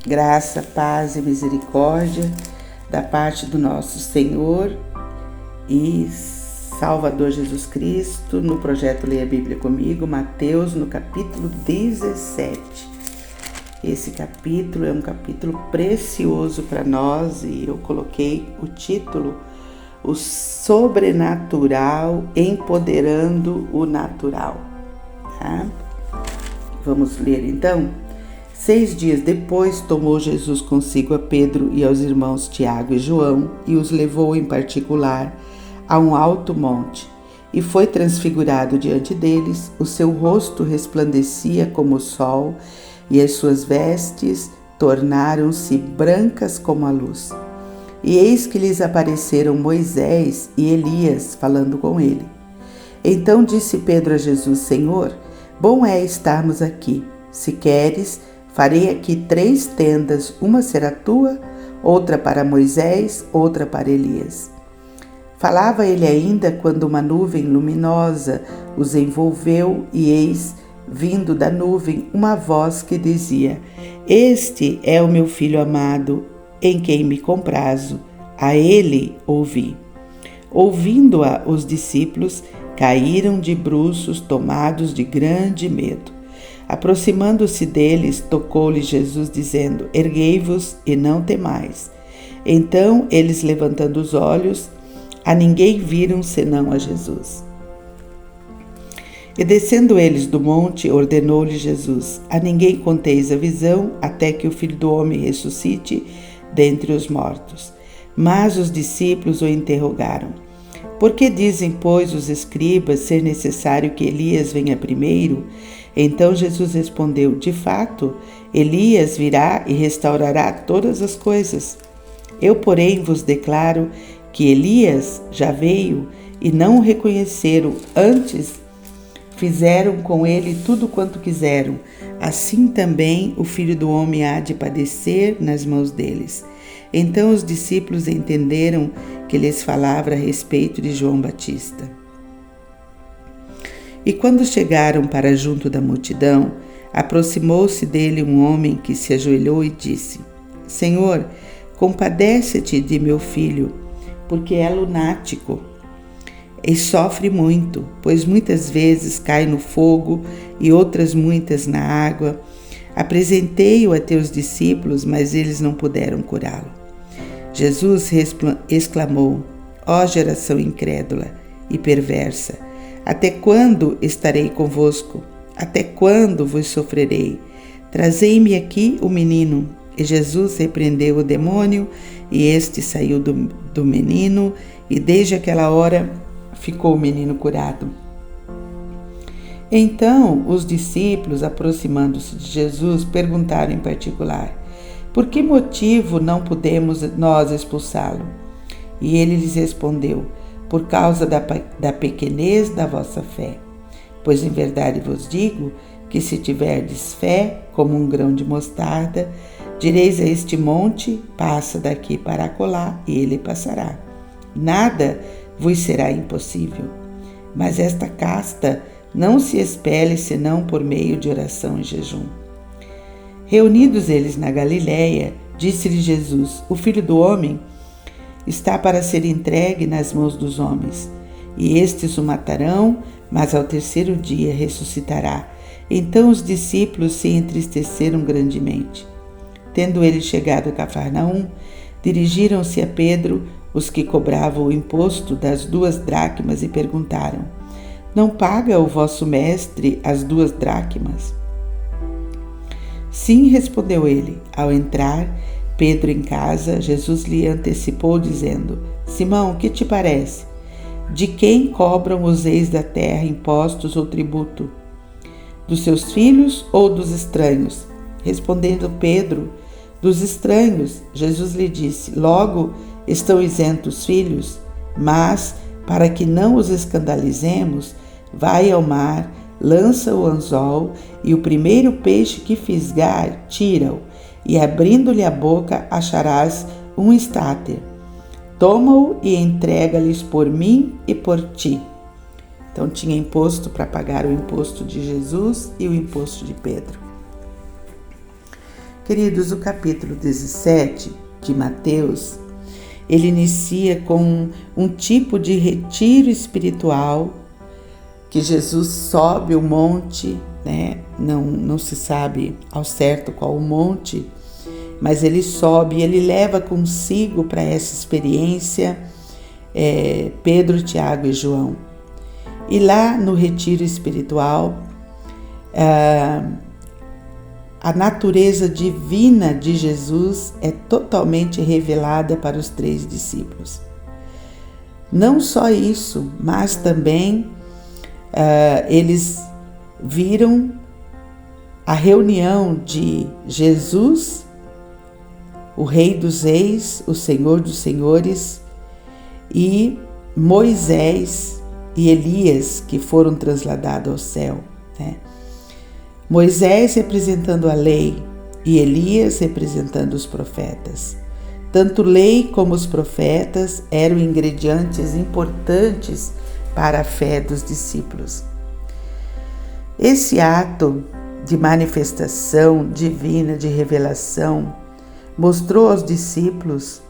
Graça, paz e misericórdia da parte do nosso Senhor e Salvador Jesus Cristo, no projeto Leia a Bíblia Comigo, Mateus, no capítulo 17. Esse capítulo é um capítulo precioso para nós e eu coloquei o título O Sobrenatural Empoderando o Natural. Tá? Vamos ler então? 6 dias depois, tomou Jesus consigo a Pedro e aos irmãos Tiago e João e os levou em particular a um alto monte. E foi transfigurado diante deles, o seu rosto resplandecia como o sol e as suas vestes tornaram-se brancas como a luz. E eis que lhes apareceram Moisés e Elias falando com ele. Então disse Pedro a Jesus: Senhor, bom é estarmos aqui. Se queres, farei aqui 3 tendas, uma será tua, outra para Moisés, outra para Elias. Falava ele ainda quando uma nuvem luminosa os envolveu e eis, vindo da nuvem, uma voz que dizia: Este é o meu filho amado, em quem me comprazo, a ele ouvi. Ouvindo-a, os discípulos caíram de bruços, tomados de grande medo. Aproximando-se deles, tocou-lhe Jesus, dizendo: Erguei-vos e não temais. Então eles, levantando os olhos, a ninguém viram senão a Jesus. E descendo eles do monte, ordenou-lhe Jesus: A ninguém conteis a visão, até que o Filho do Homem ressuscite dentre os mortos. Mas os discípulos o interrogaram: Por que dizem, pois, os escribas ser necessário que Elias venha primeiro? Então Jesus respondeu: De fato, Elias virá e restaurará todas as coisas. Eu, porém, vos declaro que Elias já veio e não o reconheceram, antes fizeram com ele tudo quanto quiseram. Assim também o Filho do Homem há de padecer nas mãos deles. Então os discípulos entenderam que lhes falava a respeito de João Batista. E quando chegaram para junto da multidão, aproximou-se dele um homem que se ajoelhou e disse: Senhor, compadece-te de meu filho, porque é lunático e sofre muito, pois muitas vezes cai no fogo e outras muitas na água. Apresentei-o a teus discípulos, mas eles não puderam curá-lo. Jesus exclamou: Ó geração incrédula e perversa, até quando estarei convosco? Até quando vos sofrerei? Trazei-me aqui o menino. E Jesus repreendeu o demônio, e este saiu do menino, e desde aquela hora ficou o menino curado. Então os discípulos, aproximando-se de Jesus, perguntaram em particular: Por que motivo não pudemos nós expulsá-lo? E ele lhes respondeu: Por causa da pequenez da vossa fé. Pois em verdade vos digo que se tiverdes fé como um grão de mostarda, direis a este monte: passa daqui para acolá, e ele passará. Nada vos será impossível. Mas esta casta não se expele senão por meio de oração e jejum. Reunidos eles na Galiléia, disse-lhe Jesus: O Filho do Homem está para ser entregue nas mãos dos homens, e estes o matarão, mas ao 3º dia ressuscitará. Então os discípulos se entristeceram grandemente. Tendo ele chegado a Cafarnaum, dirigiram-se a Pedro os que cobravam o imposto das 2 dracmas e perguntaram: Não paga o vosso mestre as 2 dracmas? Sim, respondeu ele. Ao entrar Pedro em casa, Jesus lhe antecipou, dizendo: Simão, que te parece? De quem cobram os reis da terra impostos ou tributo? Dos seus filhos ou dos estranhos? Respondendo Pedro: Dos estranhos. Jesus lhe disse: Logo estão isentos os filhos? Mas, para que não os escandalizemos, vai ao mar, lança o anzol, e o primeiro peixe que fisgar, tira-o, e abrindo-lhe a boca acharás um estáter. Toma-o e entrega-lhes por mim e por ti. Então tinha imposto para pagar o imposto de Jesus e o imposto de Pedro. Queridos, o capítulo 17 de Mateus, ele inicia com um tipo de retiro espiritual que Jesus sobe o monte, né? Não se sabe ao certo qual o monte, mas ele sobe e ele leva consigo para essa experiência Pedro, Tiago e João. E lá no retiro espiritual, a natureza divina de Jesus é totalmente revelada para os 3 discípulos. Não só isso, mas também eles viram a reunião de Jesus, o Rei dos Reis, o Senhor dos Senhores, e Moisés e Elias, que foram transladados ao céu, né? Moisés representando a lei e Elias representando os profetas. Tanto lei como os profetas eram ingredientes importantes para a fé dos discípulos. Esse ato de manifestação divina, de revelação, mostrou aos discípulos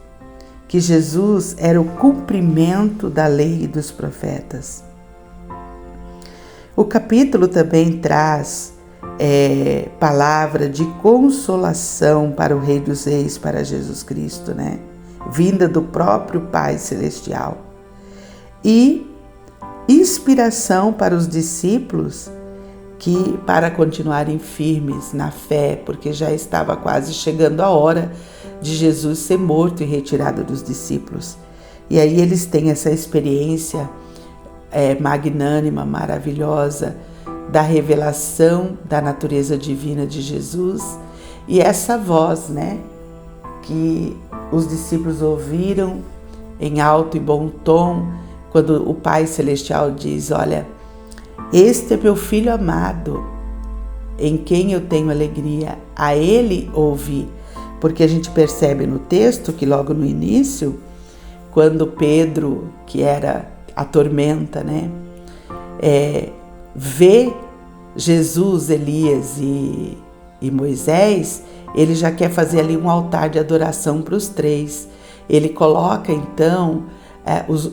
que Jesus era o cumprimento da lei e dos profetas. O capítulo também traz palavra de consolação para o Rei dos Reis, para Jesus Cristo, né? Vinda do próprio Pai Celestial. E inspiração para os discípulos para continuarem firmes na fé, porque já estava quase chegando a hora de Jesus ser morto e retirado dos discípulos. E aí eles têm essa experiência magnânima, maravilhosa, da revelação da natureza divina de Jesus, e essa voz, né, que os discípulos ouviram em alto e bom tom, quando o Pai Celestial diz: olha, este é meu Filho amado, em quem eu tenho alegria, a Ele ouvi. Porque a gente percebe no texto que logo no início, quando Pedro, que era a tormenta, né, vê Jesus, Elias e Moisés, ele já quer fazer ali um altar de adoração para os 3. Ele coloca então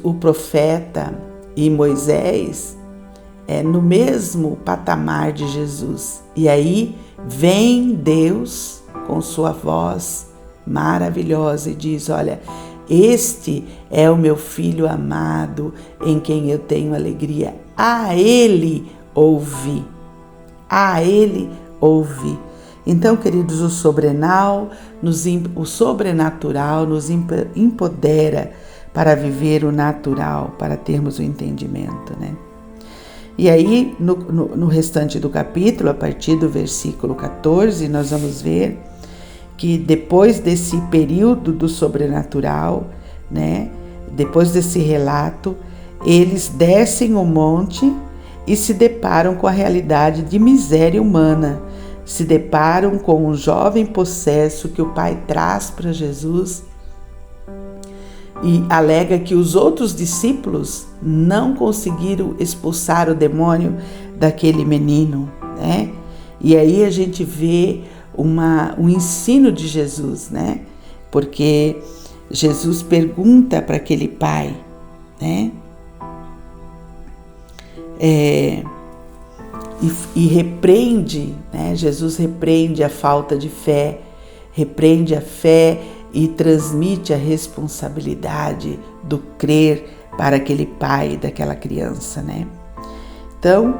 o profeta e Moisés no mesmo patamar de Jesus. E aí vem Deus com sua voz maravilhosa e diz: olha, este é o meu Filho amado, em quem eu tenho alegria. A Ele ouvi. A Ele ouvi. Então, queridos, o sobrenatural nos empodera para viver o natural, para termos o entendimento, né? E aí, no restante do capítulo, a partir do versículo 14, nós vamos ver que depois desse período do sobrenatural, né, depois desse relato, eles descem o monte e se deparam com a realidade de miséria humana, se deparam com um jovem possesso que o pai traz para Jesus e alega que os outros discípulos não conseguiram expulsar o demônio daquele menino, né? E aí a gente vê um ensino de Jesus, né? Porque Jesus pergunta para aquele pai, né? E repreende, né? Jesus repreende a falta de fé, repreende a fé e transmite a responsabilidade do crer para aquele pai daquela criança, né? Então,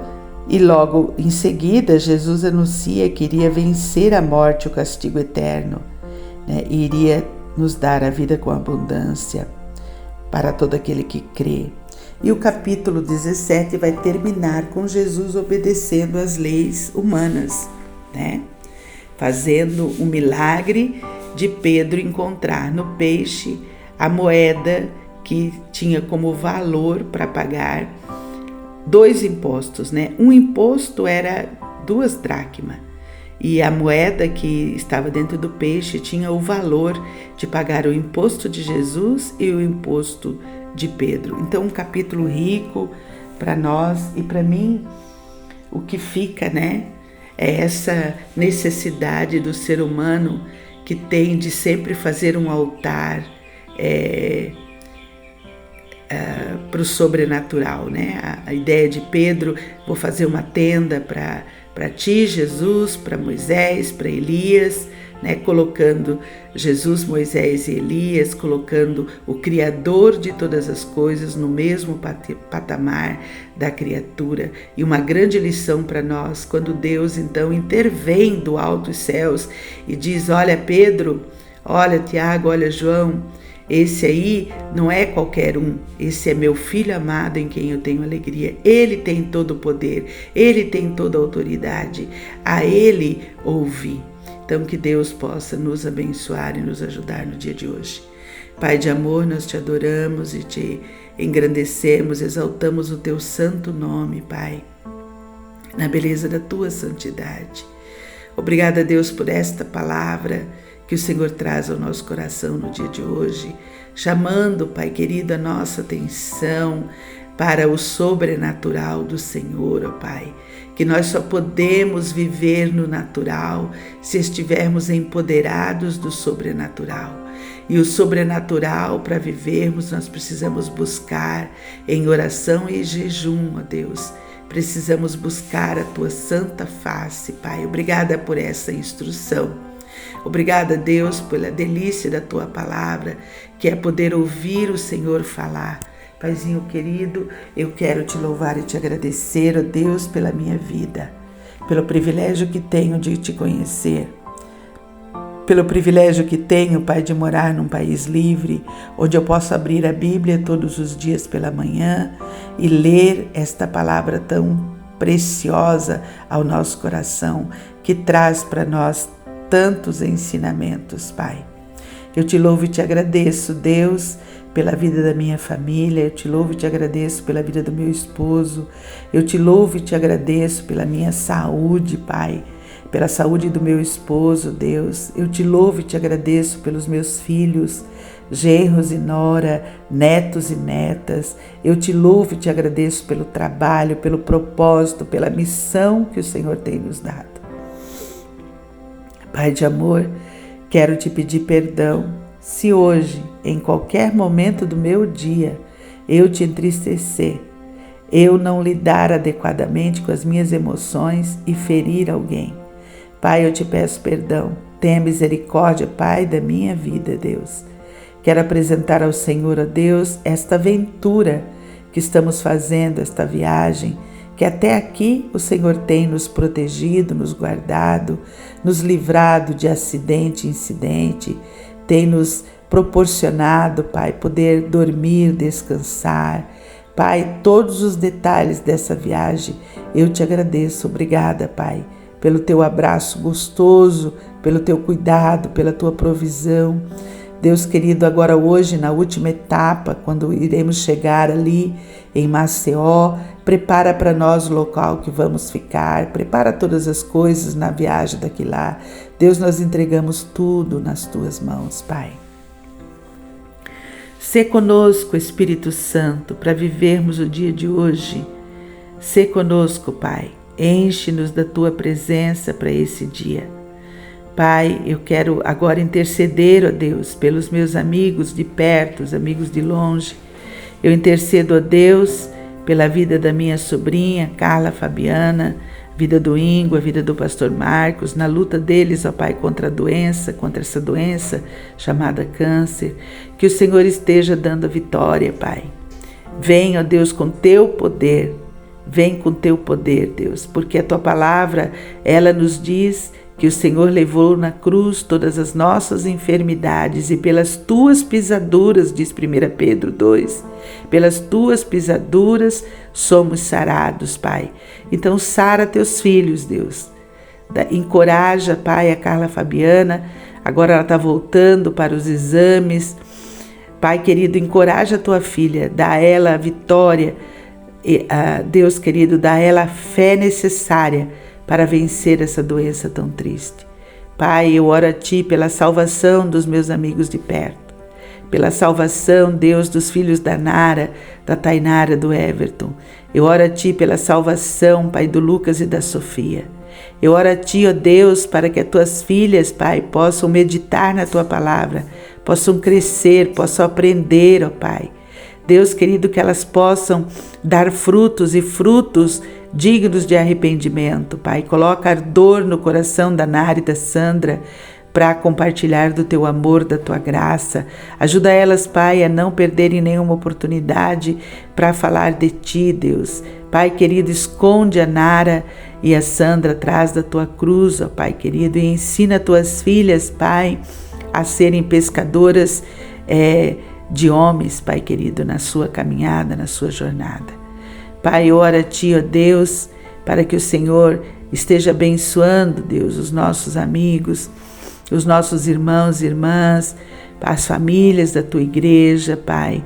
e logo em seguida, Jesus anuncia que iria vencer a morte e o castigo eterno, né? E iria nos dar a vida com abundância para todo aquele que crê. E o capítulo 17 vai terminar com Jesus obedecendo às leis humanas, né? Fazendo um milagre de Pedro encontrar no peixe a moeda que tinha como valor para pagar 2 impostos, né? Um imposto era 2 dracmas e a moeda que estava dentro do peixe tinha o valor de pagar o imposto de Jesus e o imposto de Pedro. Então, um capítulo rico para nós e para mim. O que fica, né, É essa necessidade do ser humano que tem de sempre fazer um altar para o sobrenatural, né? A ideia de Pedro: vou fazer uma tenda para ti, Jesus, para Moisés, para Elias, né? Colocando Jesus, Moisés e Elias, colocando o Criador de todas as coisas no mesmo patamar da criatura. E uma grande lição para nós, quando Deus então intervém do alto dos céus e diz: olha Pedro, olha Tiago, olha João, esse aí não é qualquer um, esse é meu filho amado em quem eu tenho alegria. Ele tem todo o poder, ele tem toda a autoridade, a ele ouvi. Então que Deus possa nos abençoar e nos ajudar no dia de hoje. Pai de amor, nós te adoramos e te engrandecemos, exaltamos o teu santo nome, Pai, na beleza da tua santidade. Obrigada, Deus, por esta palavra que o Senhor traz ao nosso coração no dia de hoje, chamando, Pai querido, a nossa atenção para o sobrenatural do Senhor, ó Pai, que nós só podemos viver no natural se estivermos empoderados do sobrenatural. E o sobrenatural, para vivermos, nós precisamos buscar em oração e jejum, ó Deus. Precisamos buscar a tua santa face, Pai. Obrigada por essa instrução. Obrigada, Deus, pela delícia da tua palavra, que é poder ouvir o Senhor falar. Paizinho querido, eu quero te louvar e te agradecer, ó Deus, pela minha vida, pelo privilégio que tenho de te conhecer, pelo privilégio que tenho, Pai, de morar num país livre, onde eu posso abrir a Bíblia todos os dias pela manhã e ler esta palavra tão preciosa ao nosso coração, que traz para nós tantos ensinamentos, Pai. Eu te louvo e te agradeço, Deus, pela vida da minha família, eu te louvo e te agradeço pela vida do meu esposo, eu te louvo e te agradeço pela minha saúde, Pai, pela saúde do meu esposo, Deus. Eu te louvo e te agradeço pelos meus filhos, genros e nora, netos e netas. Eu te louvo e te agradeço pelo trabalho, pelo propósito, pela missão que o Senhor tem nos dado. Pai de amor, quero te pedir perdão se hoje, em qualquer momento do meu dia, eu te entristecer, eu não lidar adequadamente com as minhas emoções e ferir alguém. Pai, eu te peço perdão. Tenha misericórdia, Pai, da minha vida, Deus. Quero apresentar ao Senhor, ó Deus, esta aventura que estamos fazendo, esta viagem, que até aqui o Senhor tem nos protegido, nos guardado, nos livrado de acidente em incidente, tem nos proporcionado, Pai, poder dormir, descansar. Pai, todos os detalhes dessa viagem, eu te agradeço. Obrigada, Pai, pelo teu abraço gostoso, pelo teu cuidado, pela tua provisão. Deus querido, agora hoje, na última etapa, quando iremos chegar ali em Maceió, prepara para nós o local que vamos ficar, prepara todas as coisas na viagem daqui lá. Deus, nós entregamos tudo nas tuas mãos, Pai. Sê conosco, Espírito Santo, para vivermos o dia de hoje. Sê conosco, Pai. Enche-nos da tua presença para esse dia. Pai, eu quero agora interceder, ó Deus, pelos meus amigos de perto, os amigos de longe. Eu intercedo, ó Deus, pela vida da minha sobrinha, Carla Fabiana, a vida do Ingo, a vida do pastor Marcos, na luta deles, ó Pai, contra a doença, contra essa doença chamada câncer. Que o Senhor esteja dando a vitória, Pai. Vem, ó Deus, com teu poder. Vem com teu poder, Deus, porque a tua palavra, ela nos diz que o Senhor levou na cruz todas as nossas enfermidades e pelas tuas pisaduras, diz 1 Pedro 2, pelas tuas pisaduras somos sarados, Pai. Então sara teus filhos, Deus. Encoraja, Pai, a Carla Fabiana, agora ela está voltando para os exames. Pai querido, encoraja a tua filha, dá a ela a vitória, Deus querido, dá a ela a fé necessária para vencer essa doença tão triste. Pai, eu oro a Ti pela salvação dos meus amigos de perto, pela salvação, Deus, dos filhos da Nara, da Tainara, do Everton. Eu oro a Ti pela salvação, Pai, do Lucas e da Sofia. Eu oro a Ti, ó Deus, para que as Tuas filhas, Pai, possam meditar na Tua palavra, possam crescer, possam aprender, ó Pai. Deus querido, que elas possam dar frutos e frutos dignos de arrependimento, Pai. Coloca ardor no coração da Nara e da Sandra para compartilhar do Teu amor, da Tua graça. Ajuda elas, Pai, a não perderem nenhuma oportunidade para falar de Ti, Deus. Pai querido, esconde a Nara e a Sandra atrás da Tua cruz, ó Pai querido, e ensina Tuas filhas, Pai, a serem pescadoras de homens, Pai querido, na sua caminhada, na sua jornada. Pai, ora a Ti, ó Deus, para que o Senhor esteja abençoando, Deus, os nossos amigos, os nossos irmãos e irmãs, as famílias da Tua igreja, Pai.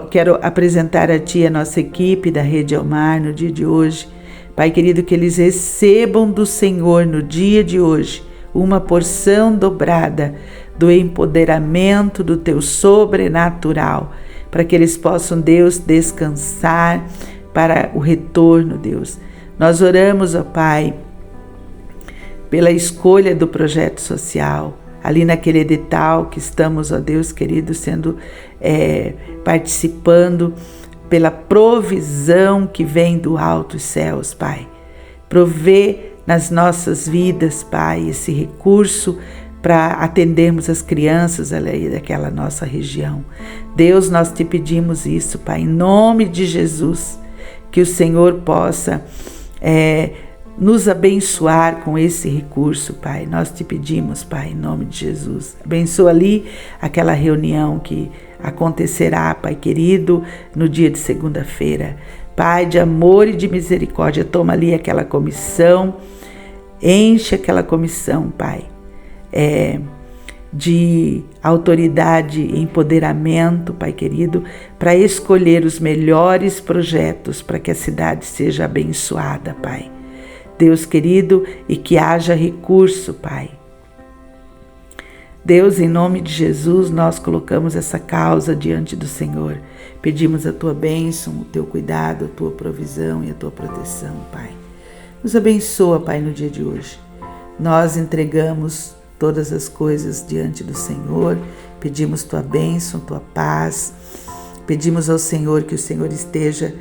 Quero apresentar a Ti a nossa equipe da Rede Almar no dia de hoje. Pai querido, que eles recebam do Senhor no dia de hoje uma porção dobrada do empoderamento do Teu sobrenatural, para que eles possam, Deus, descansar para o retorno, Deus. Nós oramos, ó Pai, pela escolha do projeto social, ali naquele edital que estamos, ó Deus querido, participando, pela provisão que vem do alto dos céus, Pai. Provê nas nossas vidas, Pai, esse recurso para atendermos as crianças ali daquela nossa região. Deus, nós Te pedimos isso, Pai, em nome de Jesus, que o Senhor possa nos abençoar com esse recurso, Pai. Nós Te pedimos, Pai, em nome de Jesus. Abençoa ali aquela reunião que acontecerá, Pai querido, no dia de segunda-feira. Pai de amor e de misericórdia, toma ali aquela comissão, enche aquela comissão, Pai, de autoridade e empoderamento, Pai querido, para escolher os melhores projetos para que a cidade seja abençoada, Pai. Deus querido, e que haja recurso, Pai. Deus, em nome de Jesus, nós colocamos essa causa diante do Senhor. Pedimos a Tua bênção, o Teu cuidado, a Tua provisão e a Tua proteção, Pai. Nos abençoa, Pai, no dia de hoje. Nós entregamos todas as coisas diante do Senhor, pedimos Tua bênção, Tua paz. Pedimos ao Senhor que o Senhor esteja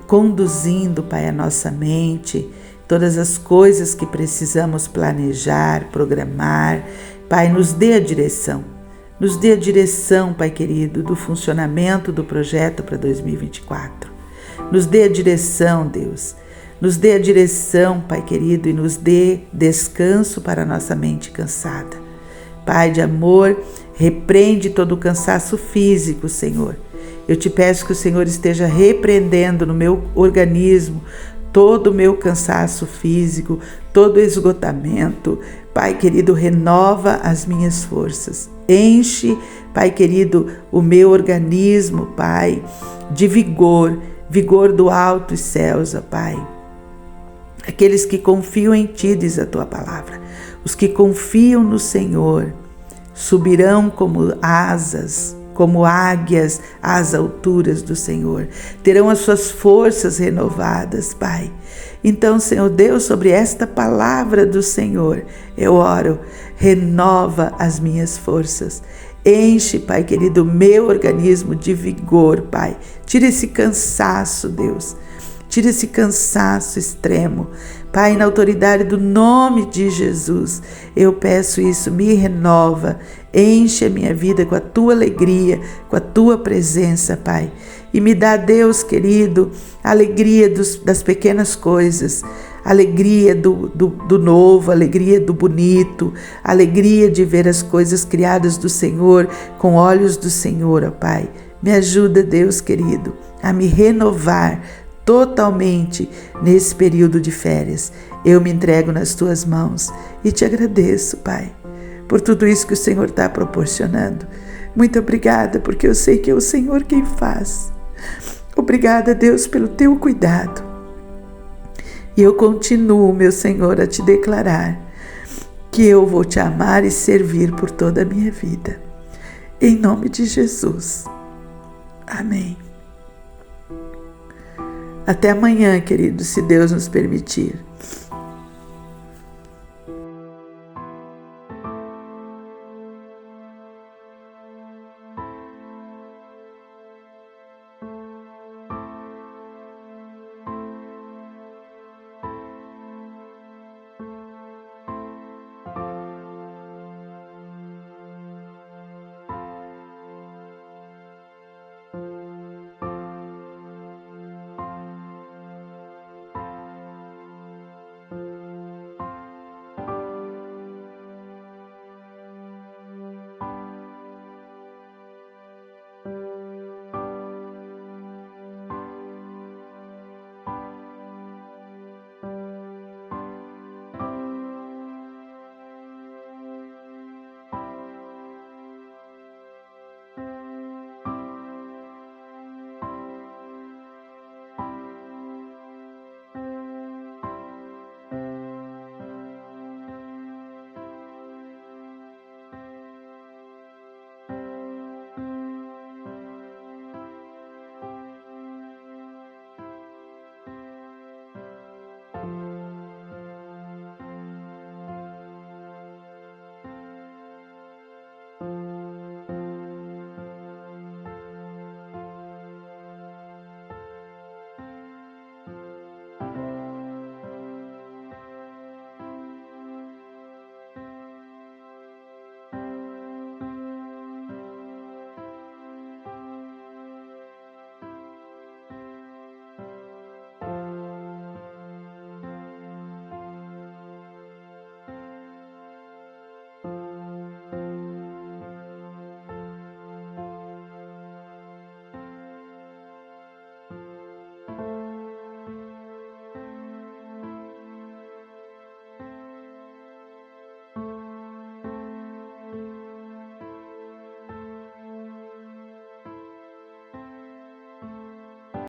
conduzindo, Pai, a nossa mente, todas as coisas que precisamos planejar, programar. Pai, nos dê a direção. Nos dê a direção, Pai querido, do funcionamento do projeto para 2024. Nos dê a direção, Deus. Nos dê a direção, Pai querido, e nos dê descanso para a nossa mente cansada. Pai de amor, repreende todo o cansaço físico, Senhor. Eu Te peço que o Senhor esteja repreendendo no meu organismo todo o meu cansaço físico, todo o esgotamento. Pai querido, renova as minhas forças. Enche, Pai querido, o meu organismo, Pai, de vigor, vigor do alto dos céus, ó Pai. Aqueles que confiam em Ti, diz a Tua palavra. Os que confiam no Senhor subirão como asas, como águias às alturas do Senhor. Terão as suas forças renovadas, Pai. Então, Senhor Deus, sobre esta palavra do Senhor, eu oro, renova as minhas forças. Enche, Pai querido, meu organismo de vigor, Pai. Tira esse cansaço, Deus. Tira esse cansaço extremo. Pai, na autoridade do nome de Jesus, eu peço isso, me renova, enche a minha vida com a Tua alegria, com a Tua presença, Pai. E me dá, Deus querido, a alegria das pequenas coisas, a alegria do novo, a alegria do bonito, a alegria de ver as coisas criadas do Senhor, com olhos do Senhor, ó Pai. Me ajuda, Deus querido, a me renovar totalmente nesse período de férias. Eu me entrego nas Tuas mãos e Te agradeço, Pai, por tudo isso que o Senhor está proporcionando. Muito obrigada, porque eu sei que é o Senhor quem faz. Obrigada, Deus, pelo Teu cuidado. E eu continuo, meu Senhor, a Te declarar que eu vou Te amar e servir por toda a minha vida. Em nome de Jesus. Amém. Até amanhã, querido, se Deus nos permitir.